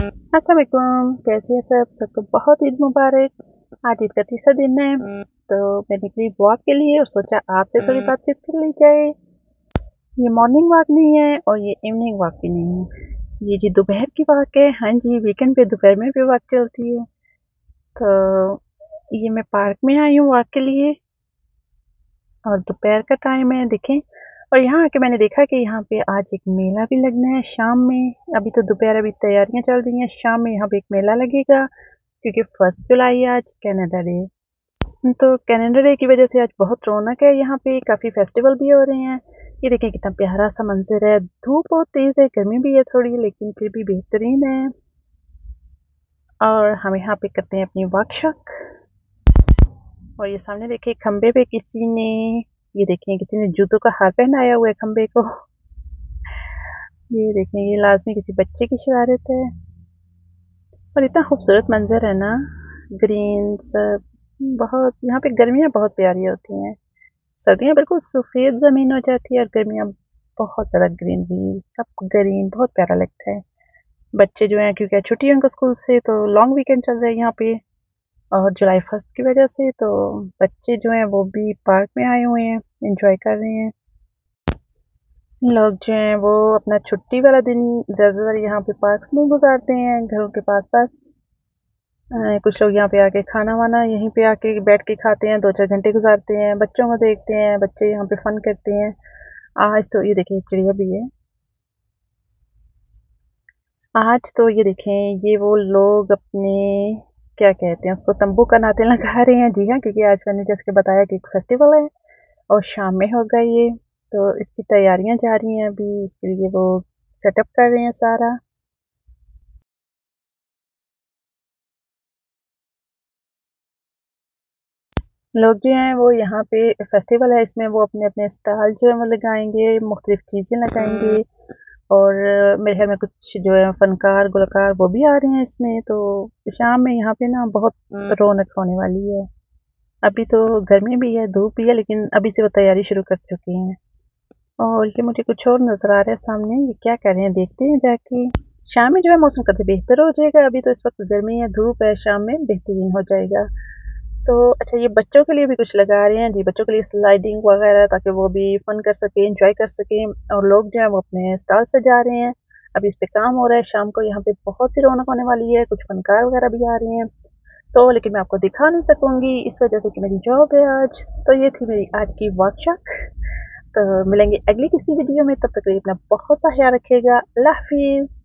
अस्सलाम वालेकुम, कैसे हैं सब? सबको बहुत ईद मुबारक। आज ईद का तीसरा दिन है, तो मैं निकली वॉक के लिए और सोचा आपसे थोड़ी बातचीत कर ली जाए। ये मॉर्निंग वॉक नहीं है और ये इवनिंग वॉक भी नहीं है। ये जी दोपहर की वॉक है। हाँ जी, वीकेंड पे दोपहर में भी वॉक चलती है। तो ये मैं पार्क में आई हूँ वॉक के लिए और दोपहर का टाइम है, देखें। और यहाँ आके मैंने देखा कि यहाँ पे आज एक मेला भी लगना है शाम में। अभी तो दोपहर, अभी तैयारियां चल रही हैं, शाम में यहाँ पे एक मेला लगेगा क्योंकि 1 जुलाई है आज, कनाडा डे। तो कनाडा डे की वजह से आज बहुत रौनक है यहाँ पे, काफ़ी फेस्टिवल भी हो रहे हैं। ये देखें कितना प्यारा सा मंजर है। धूप बहुत तेज़ है, गर्मी भी है थोड़ी, लेकिन फिर भी बेहतरीन है। और हम यहाँ पे करते हैं अपनी वर्कशॉप। और ये सामने देखिए खंबे पे किसी ने, ये देखें किसी ने जूतों का हार पहनाया हुआ है खंबे को। ये देखें, ये लाजमी किसी बच्चे की शरारत है। और इतना खूबसूरत मंजर है ना, ग्रीन सब। बहुत यहाँ पे गर्मियाँ बहुत प्यारी होती हैं। सर्दियाँ बिल्कुल सफ़ेद ज़मीन हो जाती है और गर्मियाँ बहुत ज़्यादा ग्रीनरी, सब ग्रीन, बहुत प्यारा लगता है। बच्चे जो हैं, क्योंकि आज छुट्टी है उनको स्कूल से, तो लॉन्ग वीकेंड चल रहा है यहाँ पे। और जुलाई 1 की वजह से तो बच्चे जो हैं वो भी पार्क में आए हुए हैं, एंजॉय कर रहे हैं। लोग जो हैं वो अपना छुट्टी वाला दिन ज़्यादातर यहाँ पे पार्क्स में गुजारते हैं, घरों के पास-पास। कुछ लोग यहाँ पे आके खाना वाना यहीं पे आके बैठ के खाते हैं, 2-4 घंटे गुजारते हैं, बच्चों को देखते हैं, बच्चे यहाँ पे फन करते हैं। आज तो ये देखें चिड़िया भी है। आज तो ये देखें, ये वो लोग अपने, क्या कहते हैं उसको, तंबू का नाते लगा रहे हैं। जी हाँ, क्योंकि आज मैंने जैसे कि बताया कि एक फेस्टिवल है और शाम में होगा ये। तो इसकी तैयारियां जा रही हैं अभी, इसके लिए वो सेटअप कर रहे हैं सारा। लोग जो हैं वो यहाँ पे, फेस्टिवल है इसमें, वो अपने अपने स्टॉल जो है वो लगाएंगे, मुख्तलिफ चीज़ें लगाएंगे। और मेरे ख्याल में कुछ जो है फनकार गुलकार वो भी आ रहे हैं इसमें। तो शाम में यहाँ पे ना बहुत रौनक होने वाली है। अभी तो गर्मी भी है, धूप भी है, लेकिन अभी से वो तैयारी शुरू कर चुके हैं। और ये मुझे कुछ और नज़र आ रहा है सामने, ये क्या कर रहे हैं देखते हैं जाके। शाम में जो है मौसम कभी बेहतर हो जाएगा, अभी तो इस वक्त गर्मी है, धूप है, शाम में बेहतरीन हो जाएगा। तो अच्छा, ये बच्चों के लिए भी कुछ लगा रहे हैं जी, बच्चों के लिए स्लाइडिंग वगैरह, ताकि वो भी फन कर सकें, एंजॉय कर सकें। और लोग जो है वो अपने स्टॉल सजा रहे हैं। अभी इस पे काम हो रहा है, शाम को यहाँ पे बहुत सी रौनक होने वाली है, कुछ फनकार वगैरह भी आ रहे हैं। तो लेकिन मैं आपको दिखा नहीं सकूंगी इस वजह से कि मेरी जॉब है आज। तो ये थी मेरी आज की वर्कशॉप। तो मिलेंगे अगली किसी वीडियो में, तब तक के लिए अपना बहुत सा ख्याल रखिएगा। अल्लाह हाफिज़।